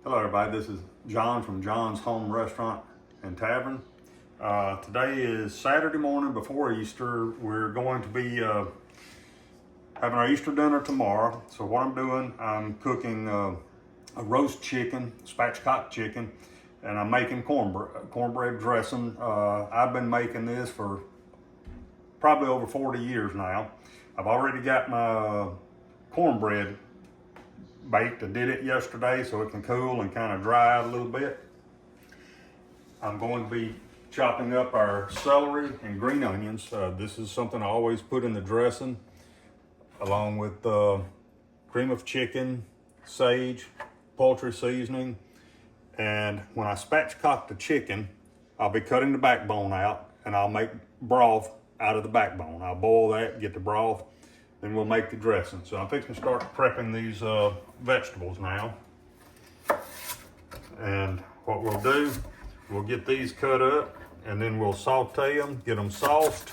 Hello everybody, this is John from John's Home Restaurant and Tavern. Today is Saturday morning before Easter. We're going to be having our Easter dinner tomorrow. So what I'm doing, I'm cooking a roast chicken, spatchcocked chicken, and I'm making cornbread dressing. I've been making this for probably over 40 years now. I've already got my cornbread baked. I did it yesterday so it can cool and kind of dry out a little bit. I'm going to be chopping up our celery and green onions. This is something I always put in the dressing along with cream of chicken, sage, poultry seasoning, and when I spatchcock the chicken, I'll be cutting the backbone out and I'll make broth out of the backbone. I'll boil that, get the broth, then we'll make the dressing. So I'm fixing to start prepping these vegetables now. And what we'll do, we'll get these cut up and then we'll saute them, get them soft.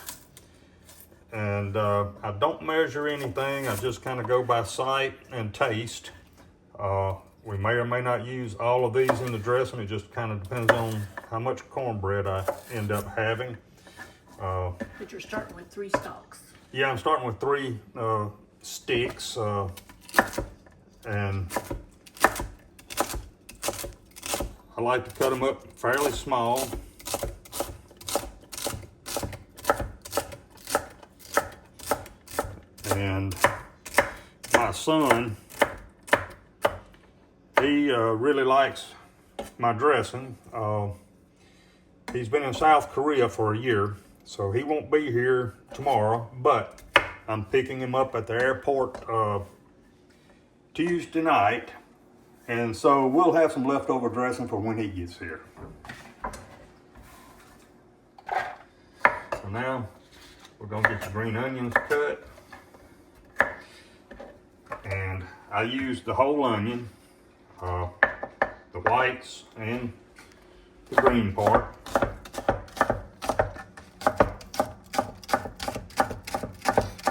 And I don't measure anything, I just kind of go by sight and taste. We may or may not use all of these in the dressing. It just kind of depends on how much cornbread I end up having. But you're starting with 3 stalks. Yeah, I'm starting with 3 sticks, and I like to cut them up fairly small. And my son, he really likes my dressing. He's been in South Korea for a year, so he won't be here tomorrow, but I'm picking him up at the airport Tuesday night, and so we'll have some leftover dressing for when he gets here. So now we're gonna get the green onions cut, and I use the whole onion, the whites and the green part.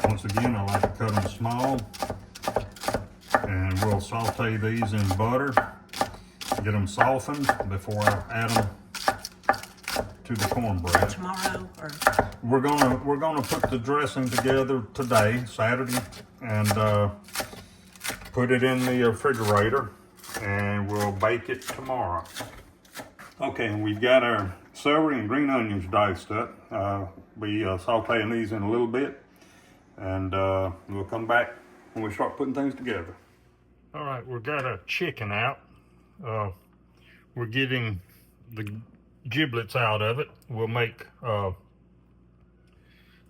Once again, I like to cut them small, and we'll saute these in butter, get them softened before I add them to the cornbread. Tomorrow, or We're gonna put the dressing together today, Saturday, and put it in the refrigerator, and we'll bake it tomorrow. Okay, and we've got our celery and green onions diced up. Be sauteing these in a little bit, and we'll come back when we start putting things together. All right, we've got our chicken out. We're getting the giblets out of it. We'll make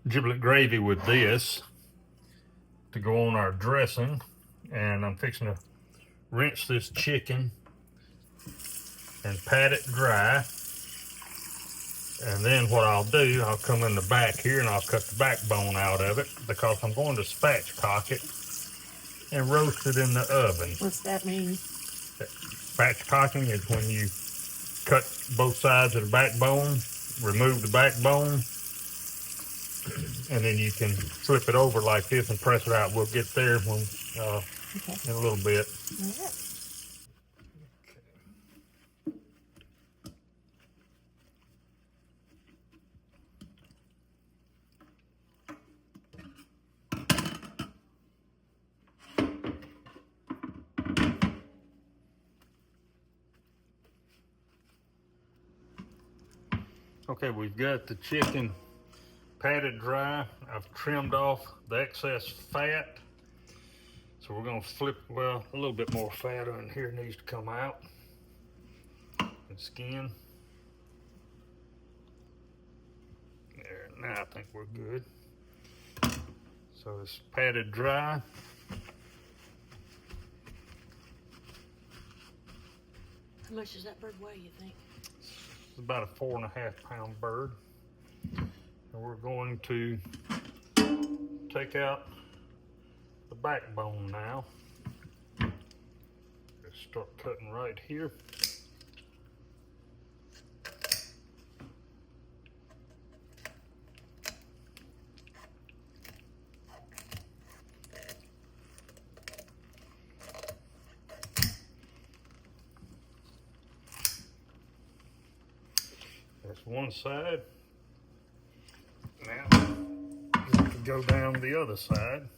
giblet gravy with this to go on our dressing, and I'm fixing to rinse this chicken and pat it dry. And then what I'll do, I'll come in the back here and I'll cut the backbone out of it because I'm going to spatchcock it and roast it in the oven. what's that mean? Spatchcocking is when you cut both sides of the backbone, remove the backbone, and then you can flip it over like this and press it out. We'll get there when, in a little bit. Yeah. Okay, we've got the chicken patted dry. I've trimmed off the excess fat. So we're gonna flip, well, a little bit more fat on here needs to come out. And skin. There, now I think we're good. So it's patted dry. How much does that bird weigh, you think? It's about a 4.5-pound bird. And we're going to take out the backbone now. Just start cutting right here. That's one side. Now we have to go down the other side.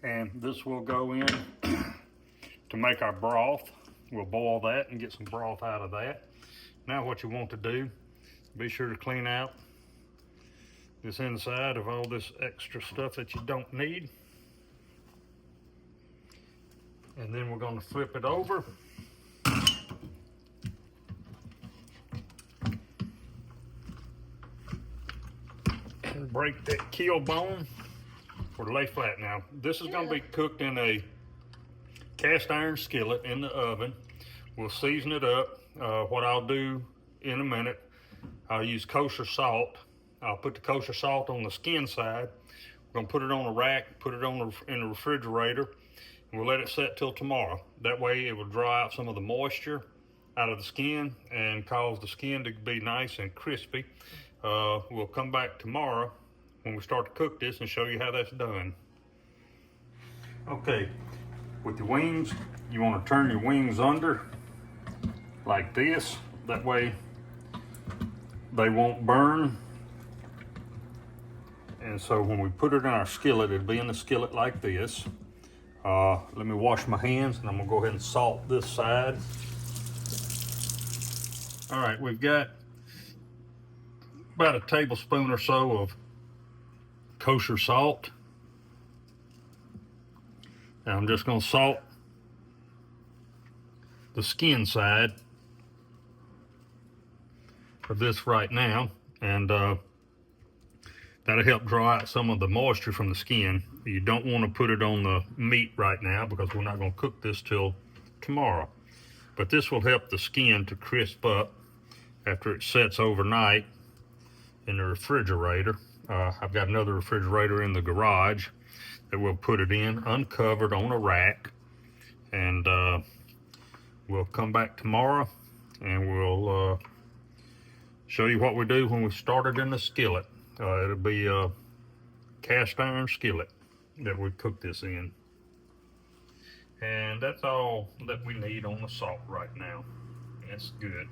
And this will go in to make our broth. We'll boil that and get some broth out of that. Now what you want to do, be sure to clean out this inside of all this extra stuff that you don't need. And then we're going to flip it over. And break that keel bone or lay flat. Now this is going to be cooked in a cast iron skillet in the oven. We'll season it up. What I'll do in a minute, I'll use kosher salt. I'll put the kosher salt on the skin side. We're gonna put it on a rack, put it on in the refrigerator, and we'll let it set till tomorrow. That way it will dry out some of the moisture out of the skin and cause the skin to be nice and crispy. We'll come back tomorrow when we start to cook this and show you how that's done. Okay. With the wings, you want to turn your wings under like this. That way they won't burn. And so when we put it in our skillet, it'll be in the skillet like this. Let me wash my hands and I'm gonna go ahead and salt this side. All right, we've got about a tablespoon or so of kosher salt. Now I'm just going to salt the skin side of this right now, and that'll help dry out some of the moisture from the skin. You don't want to put it on the meat right now because we're not going to cook this till tomorrow. But this will help the skin to crisp up after it sets overnight in the refrigerator. I've got another refrigerator in the garage that we'll put it in uncovered on a rack, and we'll come back tomorrow and we'll show you what we do when we start it in the skillet. It'll be a cast iron skillet that we cook this in. And that's all that we need on the salt right now. That's good.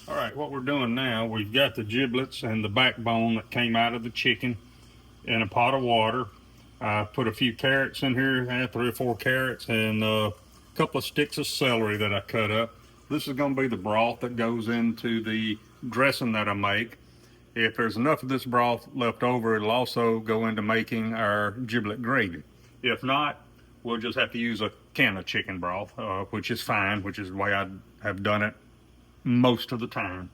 All right, what we're doing now, we've got the giblets and the backbone that came out of the chicken in a pot of water. I put a few carrots in here, 3 or 4 carrots, and a couple of sticks of celery that I cut up. This is going to be the broth that goes into the dressing that I make. If there's enough of this broth left over, it'll also go into making our giblet gravy. If not, we'll just have to use a can of chicken broth, which is fine, which is the way I have done it most of the time.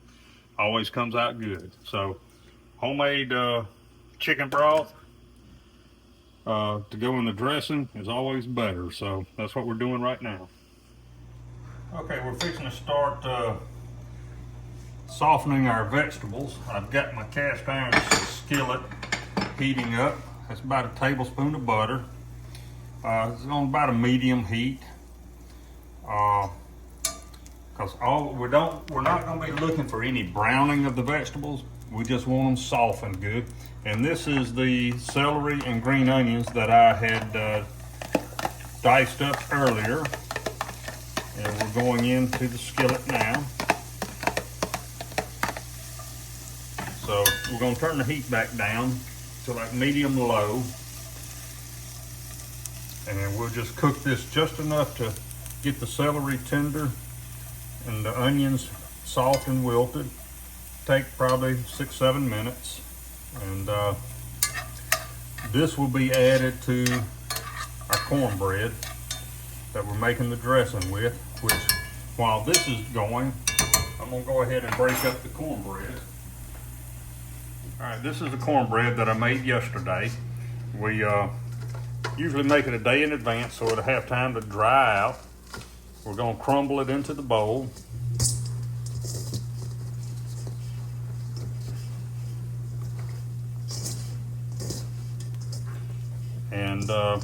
Always comes out good. So homemade chicken broth to go in the dressing is always better. So that's what we're doing right now. Okay, we're fixing to start softening our vegetables. I've got my cast iron skillet heating up. That's about a tablespoon of butter. It's on about a medium heat. Because we're not going to be looking for any browning of the vegetables. We just want them softened good. And this is the celery and green onions that I had diced up earlier. And we're going into the skillet now. So we're going to turn the heat back down to like medium low. And we'll just cook this just enough to get the celery tender and the onions soft and wilted. Take probably 6-7 minutes. And this will be added to our cornbread that we're making the dressing with, which while this is going, I'm gonna go ahead and break up the cornbread. All right, this is the cornbread that I made yesterday. We usually make it a day in advance so it'll have time to dry out. We're gonna crumble it into the bowl. And So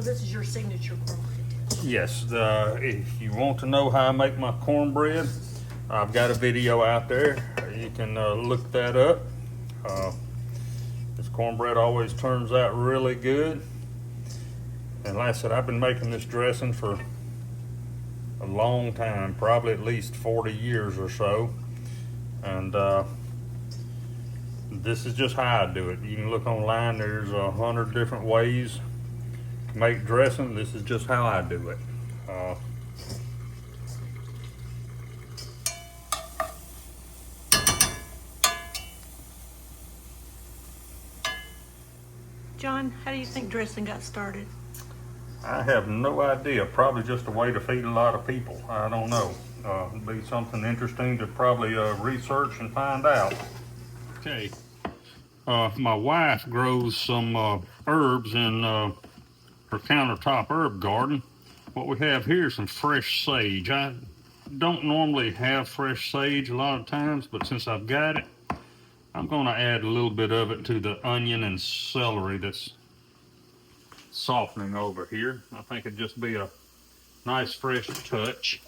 this is your signature cornbread dish? yes, if you want to know how I make my cornbread, I've got a video out there. You can look that up. This cornbread always turns out really good. And like I said, I've been making this dressing for a long time, probably at least 40 years or so. And this is just how I do it. You can look online, there's 100 different ways to make dressing. This is just how I do it. John, how do you think dressing got started? I have no idea. Probably just a way to feed a lot of people. I don't know. It'd be something interesting to probably research and find out. Okay. My wife grows some herbs in her countertop herb garden. What we have here is some fresh sage. I don't normally have fresh sage a lot of times, but since I've got it, I'm going to add a little bit of it to the onion and celery that's softening over here. I think it'd just be a nice fresh touch.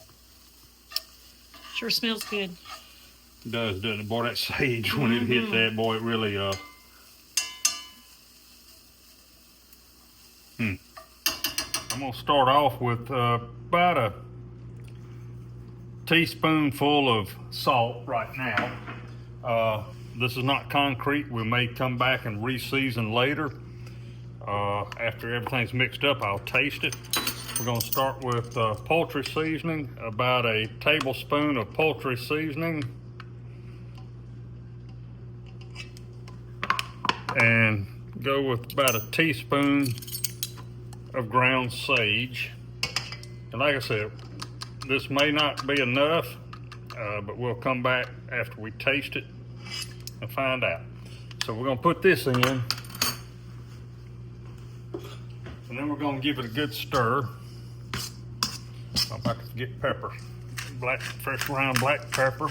Sure smells good. It does, doesn't it? Boy, that sage, when it hits that, boy, it really, I'm gonna start off with about a teaspoonful of salt right now. This is not concrete. We may come back and re-season later. After everything's mixed up, I'll taste it. We're gonna start with poultry seasoning, about a tablespoon of poultry seasoning. And go with about a teaspoon of ground sage. And like I said, this may not be enough, but we'll come back after we taste it and find out. So we're gonna put this in, and then we're gonna give it a good stir. I'm about to forget pepper. Fresh ground black pepper.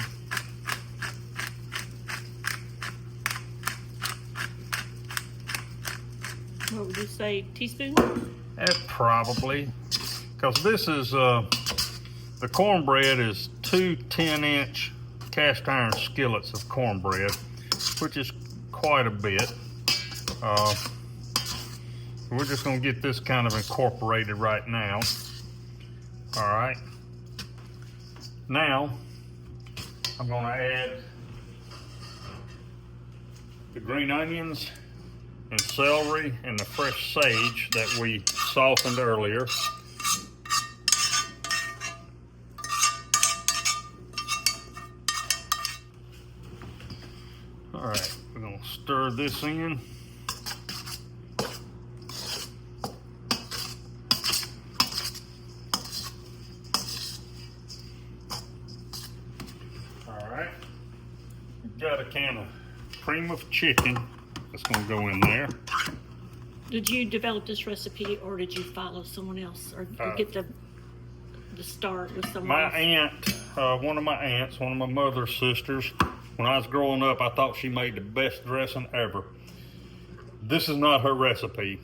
What would you say, teaspoon? Probably, because this is, the cornbread is 2 10-inch cast iron skillets of cornbread, which is quite a bit. We're just gonna get this kind of incorporated right now. All right. Now, I'm gonna add the green onions and celery and the fresh sage that we softened earlier. All right, we're gonna stir this in. All right, we've got a can of cream of chicken that's gonna go in there. Did you develop this recipe, or did you follow someone else, or did you get the start with someone My else? aunt, one of my aunts, one of my mother's sisters, when I was growing up, I thought she made the best dressing ever. This is not her recipe,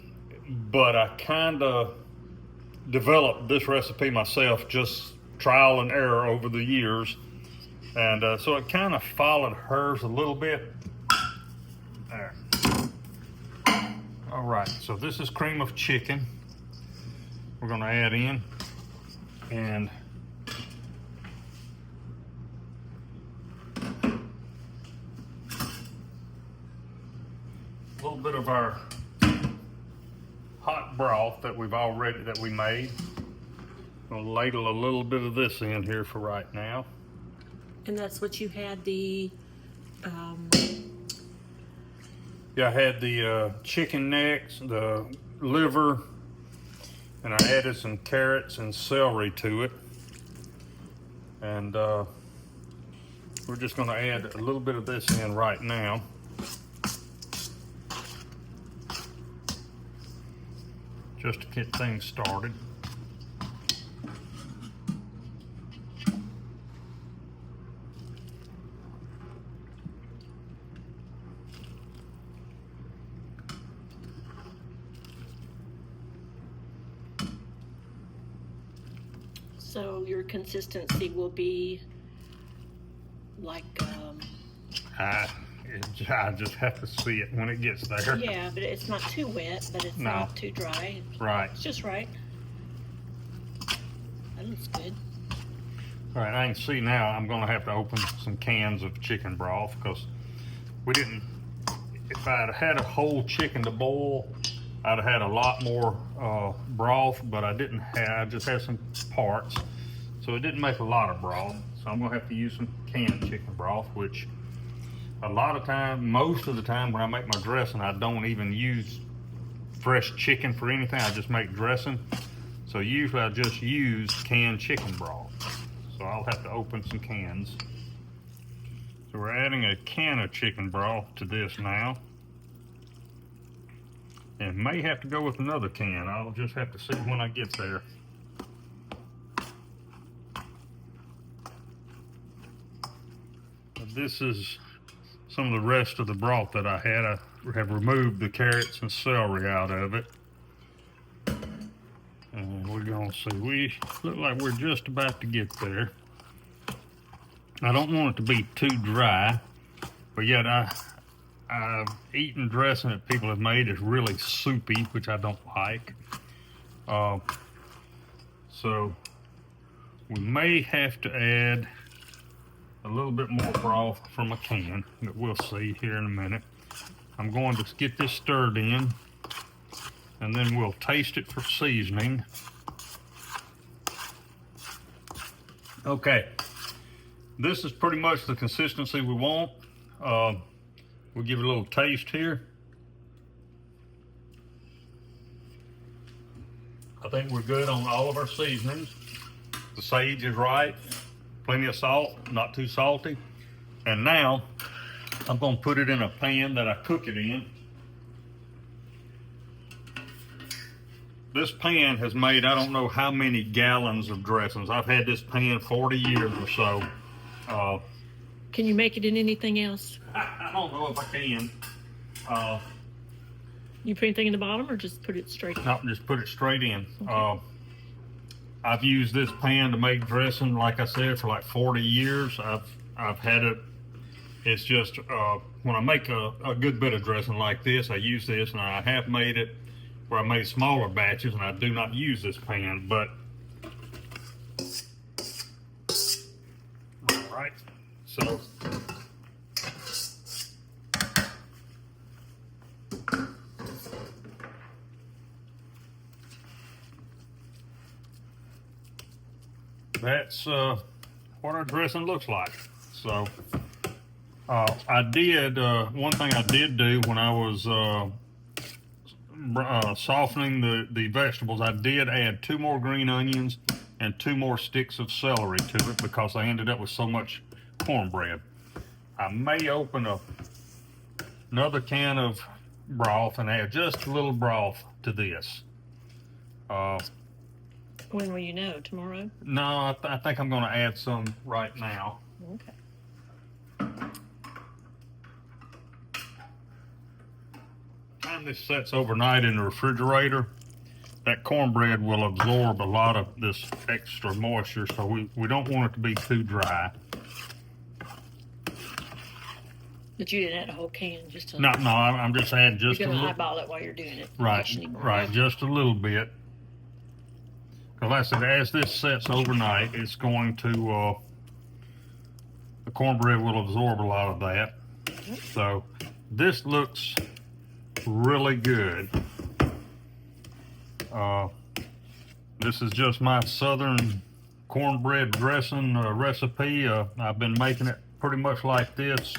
but I kind of developed this recipe myself, just trial and error over the years. And so it kind of followed hers a little bit. There. All right, so this is cream of chicken we're gonna add in, and a little bit of our hot broth that we made. I'll ladle a little bit of this in here for right now. And that's what you had the, Yeah, I had the chicken necks, the liver, and I added some carrots and celery to it. And we're just going to add a little bit of this in right now. Just to get things started. so your consistency will be like, I just have to see it when it gets there. yeah, but it's not too wet, but it's not too dry. Right. It's just right. That looks good. All right, I can see now I'm going to have to open some cans of chicken broth because we didn't, if I'd had a whole chicken to boil, I'd have had a lot more broth, but I didn't have, I just had some parts. So it didn't make a lot of broth. So I'm going to have to use some canned chicken broth, which a lot of time, most of the time when I make my dressing, I don't even use fresh chicken for anything. I just make dressing. So usually I just use canned chicken broth. So I'll have to open some cans. So we're adding a can of chicken broth to this now. And may have to go with another can. I'll just have to see when I get there. But this is some of the rest of the broth that I had. I have removed the carrots and celery out of it. And we're gonna see, we look like we're just about to get there. I don't want it to be too dry, but yet I've eaten dressing that people have made is really soupy, which I don't like. So we may have to add a little bit more broth from a can, but we'll see here in a minute. I'm going to get this stirred in, and then we'll taste it for seasoning. Okay, this is pretty much the consistency we want. We'll give it a little taste here. I think we're good on all of our seasonings. The sage is right, plenty of salt, not too salty. And now I'm gonna put it in a pan that I cook it in. This pan has made, I don't know how many gallons of dressings. I've had this pan 40 years or so. Can you make it in anything else? I don't know if I can. You put anything in the bottom or just put it straight in? No, just put it straight in. Okay. I've used this pan to make dressing, like I said, for like 40 years. I've had it. It's just when I make a good bit of dressing like this, I use this, and I have made it where I made smaller batches, and I do not use this pan. But all right, so. That's what our dressing looks like. So I did, one thing I did do when I was softening the vegetables, I did add 2 more green onions and 2 more sticks of celery to it because I ended up with so much cornbread. I may open another can of broth and add just a little broth to this. When will you know? Tomorrow? No, I think I'm going to add some right now. Okay. Time this sets overnight in the refrigerator, that cornbread will absorb a lot of this extra moisture, so we don't want it to be too dry. But you didn't add a whole can, just to... No, I'm just adding just You're a going to little. eyeball it while you're doing it. Right, right, just a little bit. Because like I said, as this sets overnight, it's going to, the cornbread will absorb a lot of that. So this looks really good. This is just my southern cornbread dressing recipe. I've been making it pretty much like this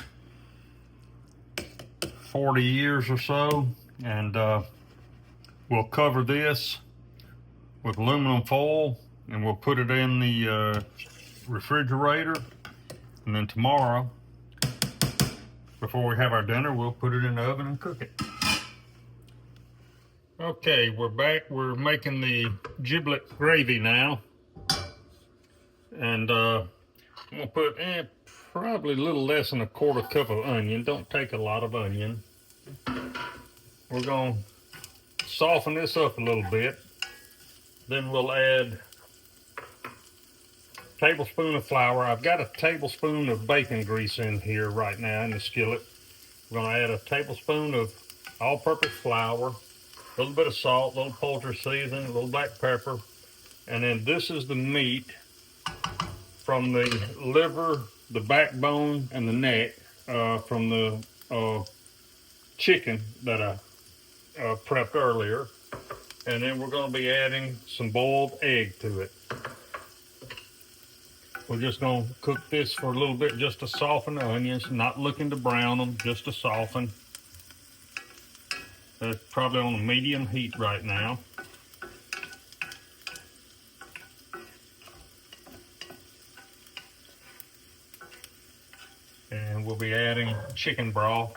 40 years or so, and we'll cover this with aluminum foil and we'll put it in the refrigerator, and then tomorrow before we have our dinner we'll put it in the oven and cook it. Okay, we're back. We're making the giblet gravy now, and I'm gonna put probably a little less than a quarter cup of onion. Don't take a lot of onion. We're gonna soften this up a little bit. Then we'll add a tablespoon of flour. I've got a tablespoon of bacon grease in here right now in the skillet. We're gonna add a tablespoon of all-purpose flour, a little bit of salt, a little poultry seasoning, a little black pepper, and then this is the meat from the liver, the backbone, and the neck from the chicken that I prepped earlier. And then we're going to be adding some boiled egg to it. We're just going to cook this for a little bit just to soften the onions, not looking to brown them, just to soften. That's probably on a medium heat right now. And we'll be adding chicken broth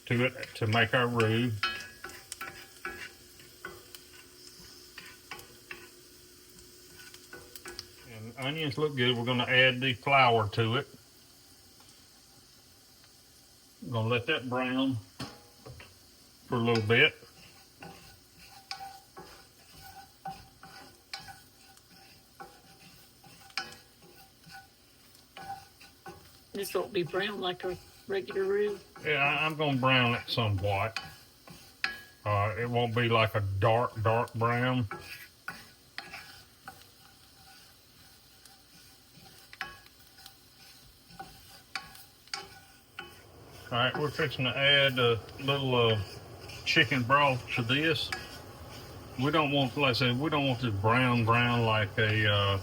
to it to make our roux. And the onions look good. We're going to add the flour to it. We're going to let that brown for a little bit. This won't be brown like a regular roux. Yeah, I'm going to brown it somewhat. It won't be like a dark brown. All right, we're fixing to add a little chicken broth to this. We don't want, like I said, we don't want this brown like a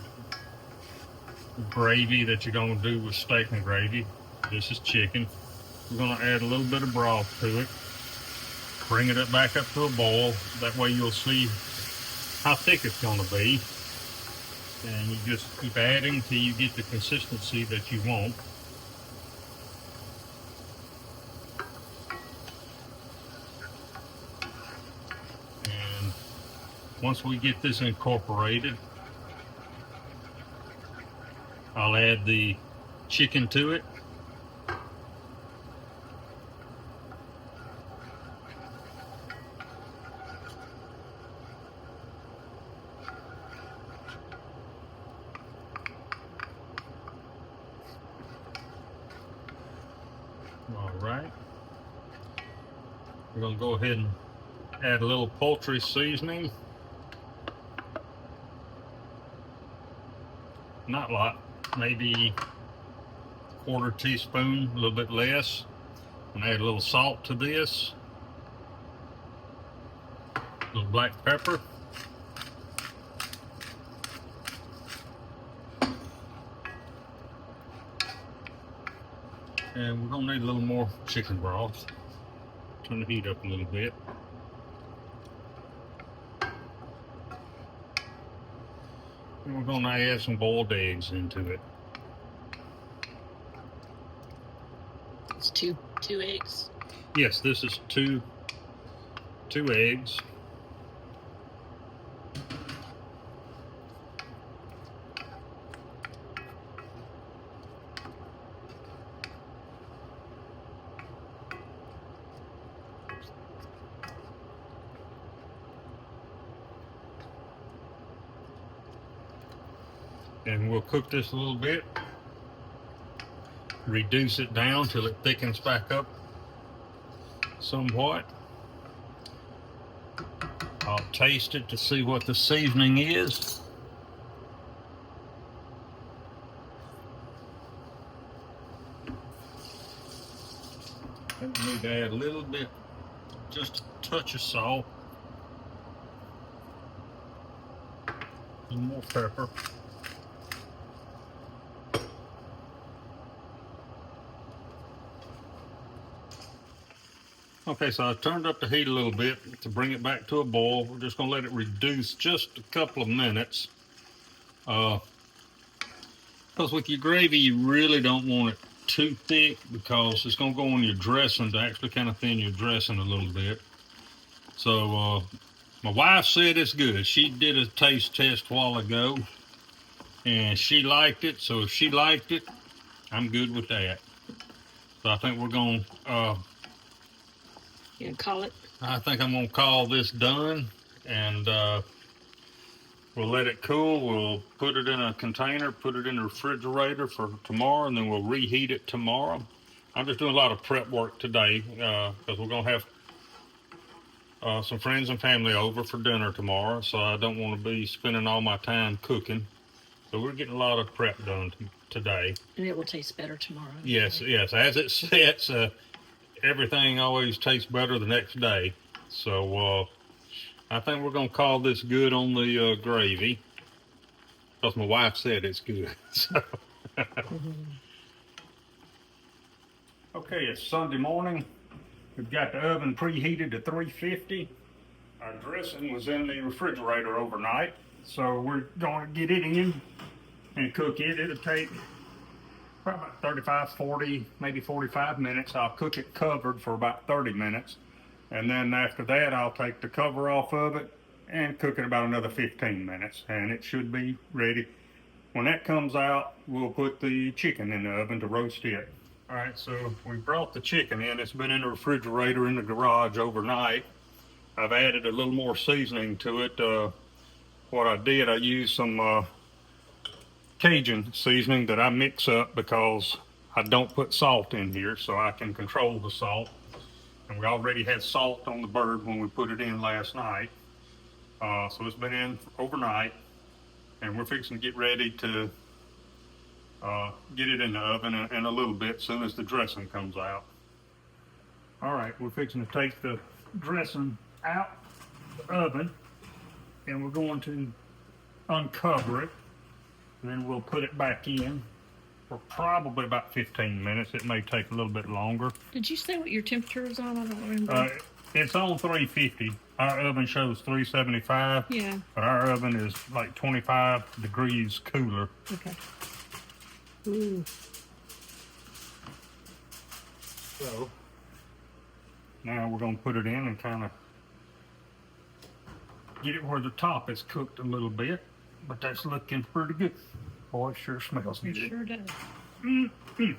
gravy that you're going to do with steak and gravy. This is chicken. We're going to add a little bit of broth to it. Bring it back up to a boil. That way you'll see how thick it's going to be. And you just keep adding until you get the consistency that you want. And once we get this incorporated, I'll add the chicken to it. All right. We're going to go ahead and add a little poultry seasoning. Not a lot, maybe a quarter teaspoon, a little bit less. And add a little salt to this. A little black pepper. And we're going to need a little more chicken broth. Turn the heat up a little bit. And we're going to add some boiled eggs into it. It's two eggs. Yes, this is two eggs. And we'll cook this a little bit, reduce it down till it thickens back up somewhat. I'll taste it to see what the seasoning is. I need to add a little bit, just a touch of salt. Some more pepper. Okay, so I turned up the heat a little bit to bring it back to a boil. We're just gonna let it reduce just a couple of minutes. Because with your gravy, you really don't want it too thick because it's gonna go on your dressing to actually kind of thin your dressing a little bit. So my wife said it's good. She did a taste test a while ago and she liked it. So if she liked it, I'm good with that. So I think we're gonna You call it? I think I'm gonna call this done, and we'll let it cool. We'll put it in a container, put it in the refrigerator for tomorrow, and then we'll reheat it tomorrow. I'm just doing a lot of prep work today because we're gonna have some friends and family over for dinner tomorrow, so I don't want to be spending all my time cooking. So we're getting a lot of prep done today. And it will taste better tomorrow. Yes, yes. As it sets, everything always tastes better the next day. So I think we're gonna call this good on the gravy, because my wife said it's good. So. Okay, it's Sunday morning. We've got the oven preheated to 350. Our dressing was in the refrigerator overnight, so we're going to get it in and cook it. It'll take probably about 35, 40, maybe 45 minutes. I'll cook it covered for about 30 minutes. And then after that, I'll take the cover off of it and cook it about another 15 minutes. And it should be ready. When that comes out, we'll put the chicken in the oven to roast it. All right, so we brought the chicken in. It's been in the refrigerator in the garage overnight. I've added a little more seasoning to it. What I did, I used some Cajun seasoning that I mix up because I don't put salt in here, so I can control the salt. And we already had salt on the bird when we put it in last night. So it's been in overnight, and we're fixing to get ready to get it in the oven in a little bit as soon as the dressing comes out. All right, we're fixing to take the dressing out the oven, and we're going to uncover it, and then we'll put it back in for probably about 15 minutes. It may take a little bit longer. Did you say what your temperature is on? I don't remember. It's on 350. Our oven shows 375. Yeah. But our oven is like 25 degrees cooler. Okay. Ooh. So now we're going to put it in and kind of get it where the top is cooked a little bit. But that's looking pretty good. Boy, it sure smells good. It sure does. Mm-hmm.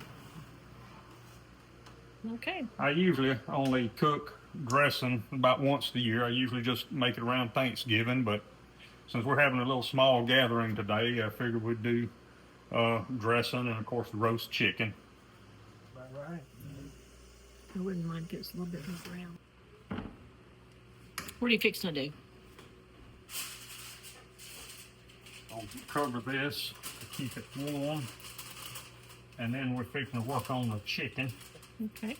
Okay. I usually only cook dressing about once a year. I usually just make it around Thanksgiving, but since we're having a little small gathering today, I figured we'd do dressing and of course roast chicken. All right. I wouldn't mind if it's a little bit more brown. What are you fixing to do? I'll cover this to keep it warm, and then we're fixing to work on the chicken. Okay.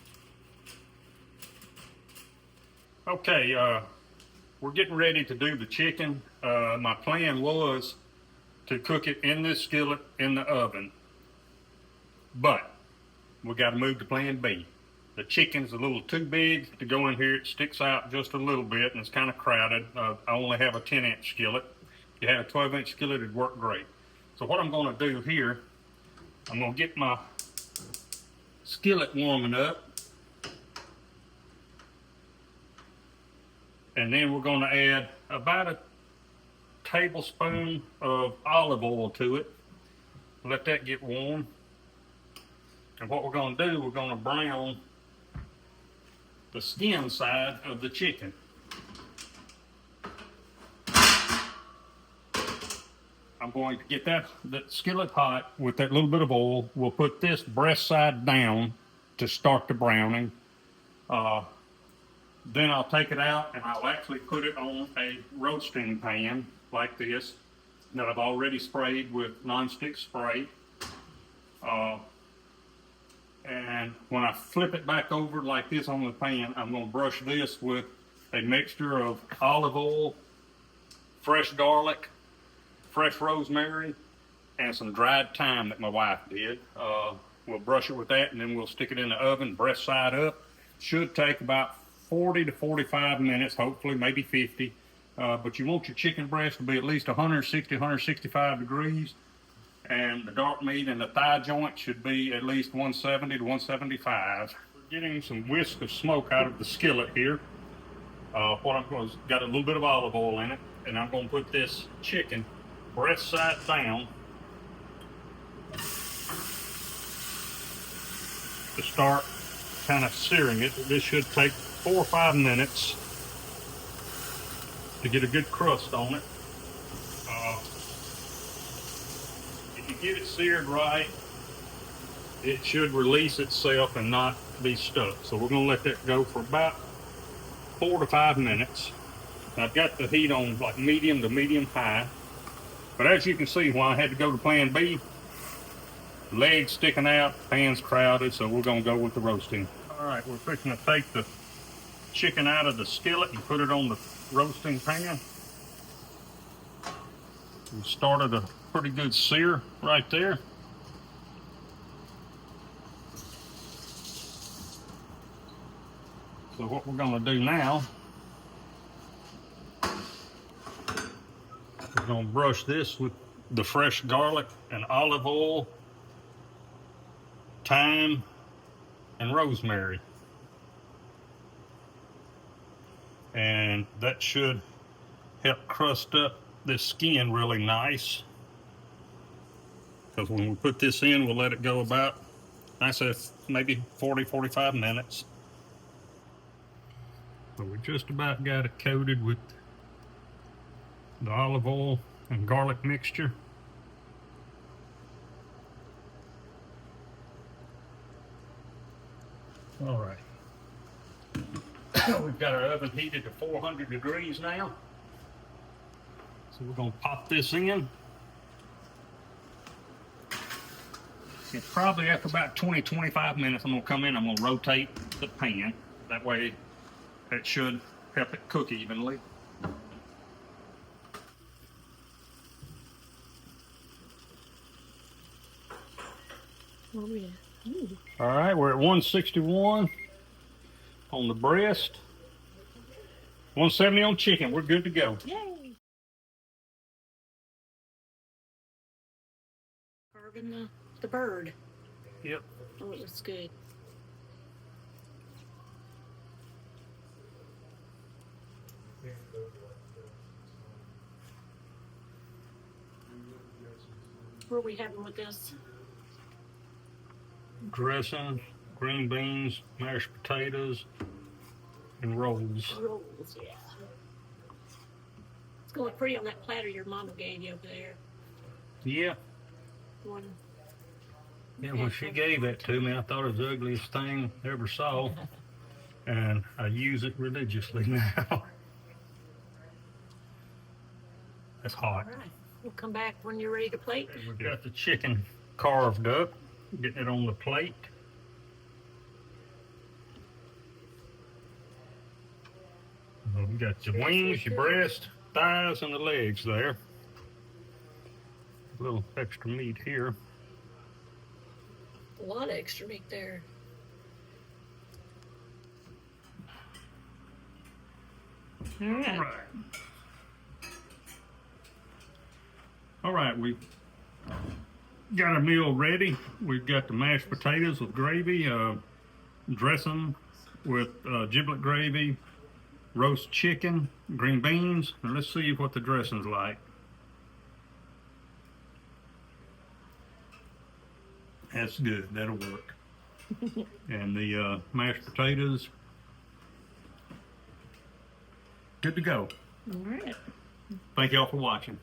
Okay, we're getting ready to do the chicken. My plan was to cook it in this skillet in the oven, but we got to move to plan B. The chicken's a little too big to go in here. It sticks out just a little bit and it's kind of crowded. I only have a 10-inch skillet. If you had a 12-inch skillet, it'd work great. So what I'm going to do here, I'm going to get my skillet warming up, and then we're going to add about a tablespoon of olive oil to it. Let that get warm. And what we're going to do, we're going to brown the skin side of the chicken. I'm going to get that skillet hot with that little bit of oil. We'll put this breast side down to start the browning. Then I'll take it out and I'll actually put it on a roasting pan like this that I've already sprayed with nonstick spray. And when I flip it back over like this on the pan, I'm going to brush this with a mixture of olive oil, fresh garlic, fresh rosemary and some dried thyme that my wife did. We'll brush it with that, and then we'll stick it in the oven, breast side up. Should take about 40 to 45 minutes, hopefully, maybe 50. But you want your chicken breast to be at least 160, 165 degrees. And the dark meat and the thigh joint should be at least 170 to 175. We're getting some whisk of smoke out of the skillet here. What I'm going to got a little bit of olive oil in it, and I'm going to put this chicken breast side down to start kind of searing it. This should take 4 or 5 minutes to get a good crust on it. If you get it seared right, it should release itself and not be stuck. So we're going to let that go for about 4 to 5 minutes. I've got the heat on like medium to medium high. But as you can see, why I had to go to plan B, legs sticking out, pan's crowded, so we're going to go with the roasting. All right, we're fixing to take the chicken out of the skillet and put it on the roasting pan. We started a pretty good sear right there. So what we're going to do now, we're going to brush this with the fresh garlic and olive oil, thyme, and rosemary. And that should help crust up this skin really nice. Because when we put this in, we'll let it go about, I said, maybe 40, 45 minutes. So we just about got it coated with the olive oil and garlic mixture. All right. We've got our oven heated to 400 degrees now. So we're going to pop this in. It's probably after about 20, 25 minutes, I'm going to come in, I'm going to rotate the pan. That way it should help it cook evenly. Oh, yeah. Ooh. All right, we're at 161 on the breast, 170 on chicken. We're good to go. Yay! Carving the bird. Yep. Oh, it looks good. What are we having with this? Dressing, green beans, mashed potatoes, and rolls. Rolls, yeah. It's going pretty on that platter your mama gave you over there. Yeah. One. Yeah, when she gave that to me, I thought it was the ugliest thing I ever saw. And I use it religiously now. That's hot. All right. We'll come back when you're ready to plate. We've got the chicken carved up, getting it on the plate. We got your wings, your breast, thighs, and the legs there. A little extra meat here. A lot of extra meat there. All right. All right, we've got our meal ready. We've got the mashed potatoes with gravy, dressing with giblet gravy, roast chicken, green beans, and let's see what the dressing's like. That's good, that'll work. And the mashed potatoes, good to go. All right. Thank y'all for watching.